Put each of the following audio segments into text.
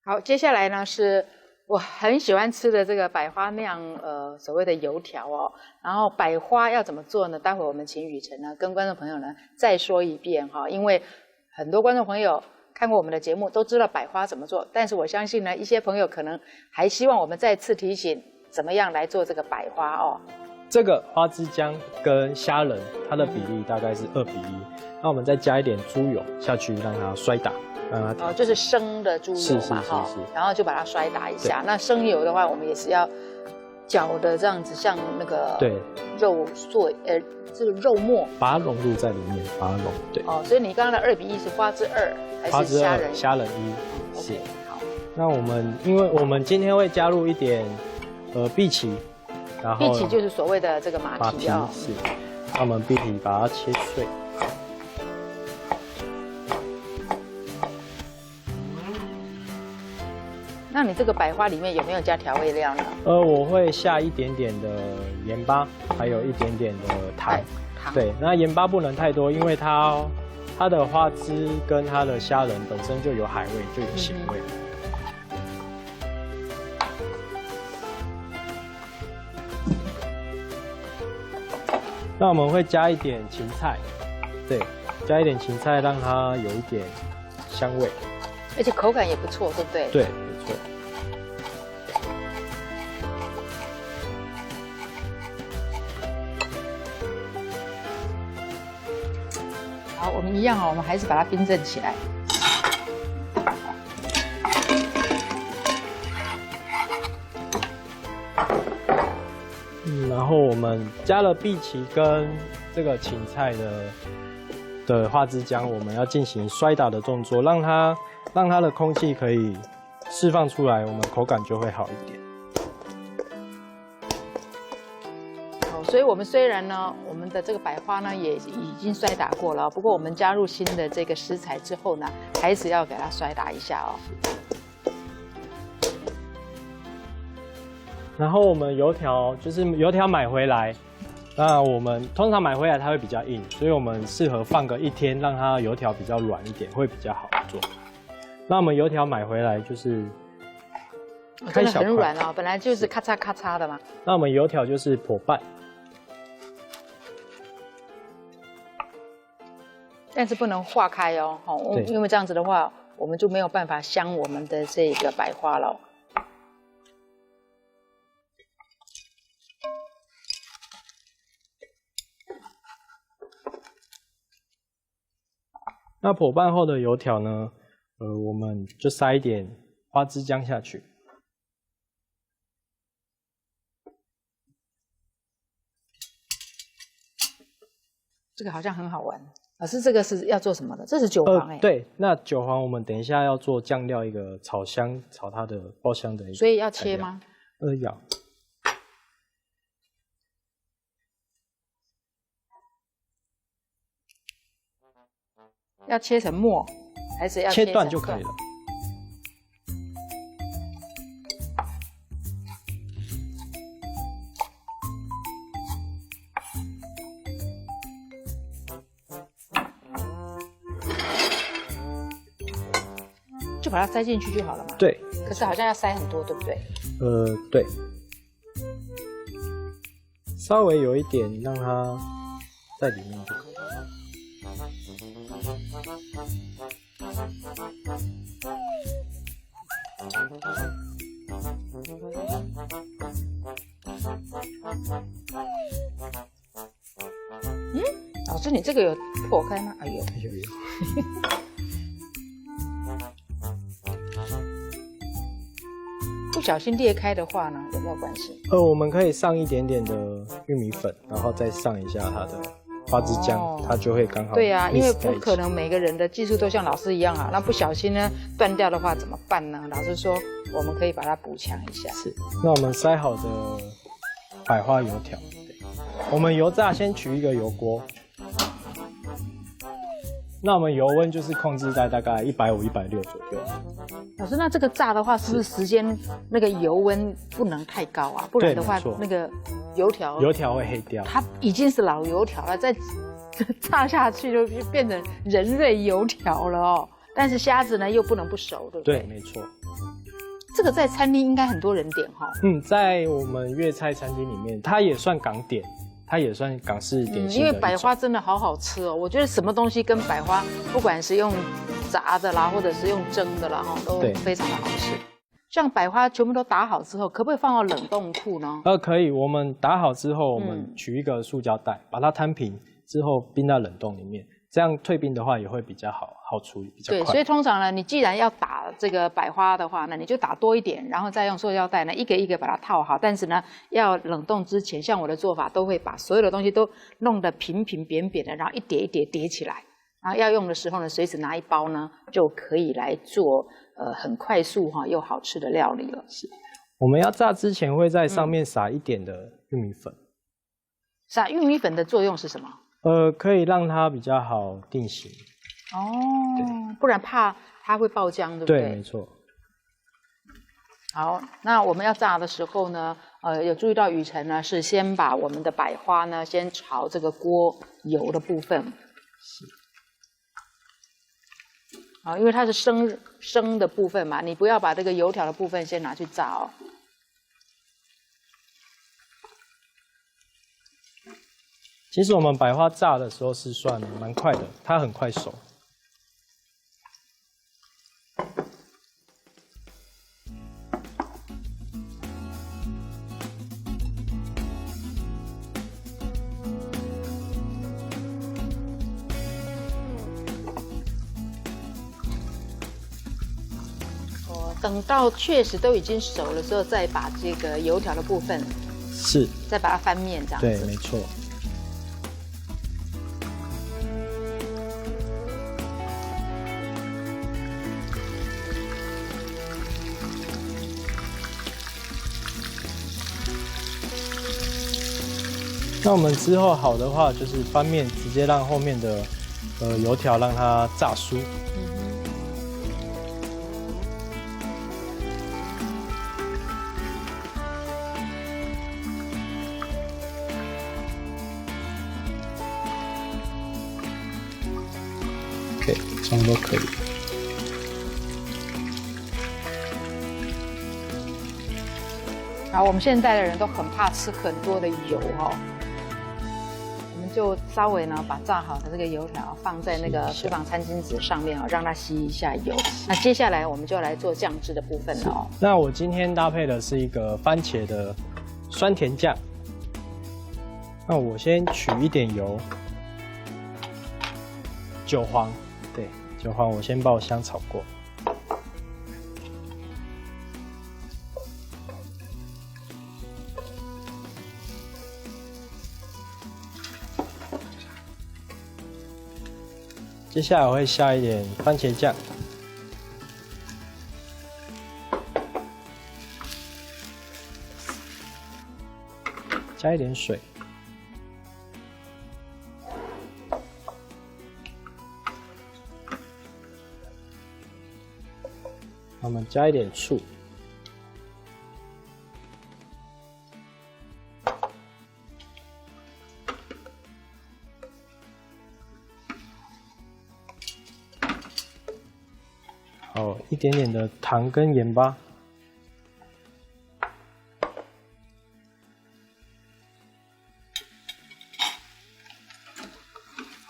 好，接下来呢是我很喜欢吃的这个百花酿所谓的油条哦。然后百花要怎么做呢？待会我们请雨辰呢跟观众朋友呢再说一遍哈，因为很多观众朋友看过我们的节目都知道百花怎么做，但是我相信呢一些朋友可能还希望我们再次提醒怎么样来做这个百花哦。这个花枝姜跟虾仁它的比例大概是2:1，那我们再加一点猪油下去让它摔打。就是生的猪油嘛，哈，然后就把它摔打一下。那生油的话，我们也是要搅的这样子，像那个肉碎，这个肉末，把它融入在里面，把它融对。哦，所以你刚刚的2:1是花枝2还是虾仁？虾仁1。是好。那因为我们今天会加入一点荸荠，然后荸荠就是所谓的这个马蹄啊。是，那我们荸荠把它切碎。那你这个百花里面有没有加调味料呢？我会下一点点的盐巴，还有一点点的糖。对，那盐巴不能太多，因为它的花枝跟它的虾仁本身就有海味，就有咸味。那我们会加一点芹菜，对，加一点芹菜让它有一点香味，而且口感也不错，对不对？对，没错。好，我们一样哦，我们还是把它冰镇起来。然后我们加了荸荠跟这个芹菜的花枝姜，我们要进行摔打的动作，让它的空气可以释放出来，我们口感就会好一点。所以我们虽然呢，我们的这个百花呢也已经摔打过了，不过我们加入新的这个食材之后呢，还是要给它摔打一下哦。然后我们油条就是油条买回来，那我们通常买回来它会比较硬，所以我们适合放个1天，让它油条比较软一点，会比较好做。那我们油条买回来就是开小块，很软哦，本来就是咔嚓咔嚓的嘛。那我们油条就是剖半。但是不能化开哦，因为这样子的话，我们就没有办法香我们的这个百花了。那剖半后的油条呢，我们就塞一点花枝姜下去。这个好像很好玩。老师，这个是要做什么的？这是韭黄哎。对，那韭黄我们等一下要做酱料，一个炒它的爆香的一个。所以要切吗？要。要切成末，还是要切段就可以了？就把它塞进去就好了嘛。对。可是好像要塞很多，对不对？对。稍微有一点让它在里面就可以。老师，你这个有破开吗？哎呦，有。不小心裂开的话呢，有没有关系？我们可以上一点点的玉米粉，然后再上一下它的花枝姜，它就会刚好。对啊，因为不可能每个人的技术都像老师一样好，那不小心呢断掉的话怎么办呢？老师说我们可以把它补强一下。是，那我们塞好的百花油条，我们油炸先取一个油锅。那我们油温就是控制在大概150、160左右。老师，那这个炸的话，是不是时间那个油温不能太高啊？不然的话，那个油条会黑掉。它已经是老油条了，再炸下去就变成人类油条了哦。但是虾子呢又不能不熟，对不对？对，没错。这个在餐厅应该很多人点哈。在我们粤菜餐厅里面，它也算港点，它也算港式点心。因为百花真的好好吃哦，我觉得什么东西跟百花，不管是用炸的啦，或者是用蒸的啦，都非常的好吃。像百花全部都打好之后，可不可以放到冷冻库呢？可以。我们打好之后，我们取一个塑胶袋，把它摊平之后冰在冷冻里面，这样退冰的话也会比较好处理，比较快。对，所以通常呢，你既然要打这个百花的话，那你就打多一点，然后再用塑胶袋呢一个一个把它套好。但是呢，要冷冻之前，像我的做法，都会把所有的东西都弄得平平扁扁的，然后一叠一叠叠起来。然后要用的时候呢，随时拿一包呢，就可以来做很快速又好吃的料理了。是。我们要炸之前会在上面撒一点的玉米粉。撒玉米粉的作用是什么？可以让它比较好定型。不然怕它会爆浆，对不对？对，没错。好，那我们要炸的时候呢，有注意到雨辰呢是先把我们的百花呢先朝这个锅油的部分。是。好，因为它是生的部分嘛，你不要把这个油条的部分先拿去炸哦。其实我们百花炸的时候是算蛮快的，它很快熟。等到确实都已经熟了之后，再把这个油条的部分再把它翻面这样子。对，没错。那我们之后好的话，就是翻面，直接让后面的油条让它炸酥。OK， 这样都可以。然后我们现在的人都很怕吃很多的油我们就稍微呢把炸好的这个油条放在那个厨房餐巾纸上面让它吸一下油。那接下来我们就来做酱汁的部分了那我今天搭配的是一个番茄的酸甜酱。那我先取一点油，韭黄，对，韭黄我先爆香炒过。接下来我会下一点番茄酱，加一点水，我们加一点醋，好，一点点的糖跟盐巴，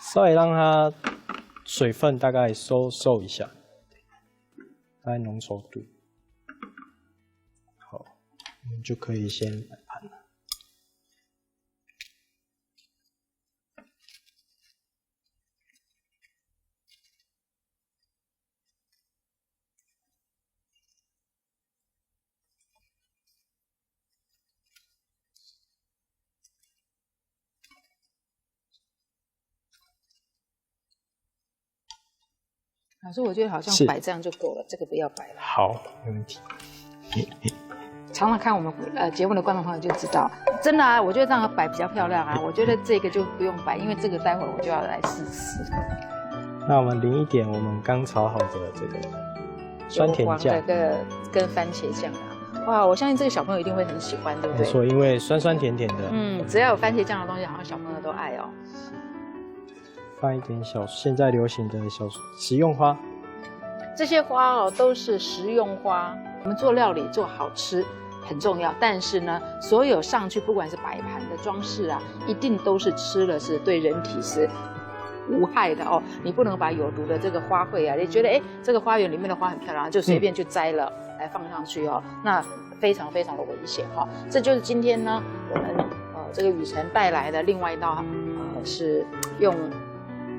稍微让它水分大概收一下，大概浓稠度。好，我们就可以先摆盘了。老师，我觉得好像摆这样就够了，这个不要摆了。好，没问题。常常看我们节目的观众朋友就知道，真的啊，我觉得这样摆比较漂亮啊。我觉得这个就不用摆，因为这个待会儿我就要来试试。那我们淋一点我们刚炒好的这个酸甜酱，跟番茄酱啊。哇，我相信这个小朋友一定会很喜欢，对不对？没错，因为酸酸甜甜的。只要有番茄酱的东西，好像小朋友都爱哦。放一点现在流行的小食用花。这些花哦都是食用花，我们做料理做好吃很重要，但是呢，所有上去不管是摆盘的装饰啊，一定都是吃了是对人体是无害的哦。你不能把有毒的这个花卉啊，你觉得这个花园里面的花很漂亮，就随便去摘了来放上去哦，那非常非常的危险哈。这就是今天呢我们这个雨辰带来的另外一道是用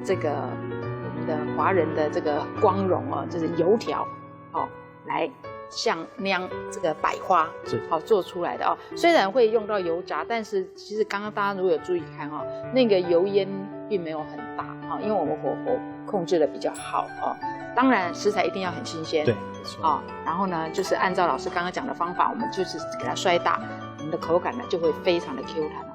这个我们的华人的这个光荣哦，就是油条哦来像酿这个百花好做出来的哦。虽然会用到油炸，但是其实刚刚大家如果有注意看哦，那个油烟并没有很大啊，因为我们火候控制的比较好哦。当然食材一定要很新鲜，对，没错啊。然后呢，就是按照老师刚刚讲的方法，我们就是给它摔大，我们的口感呢就会非常的 Q 弹。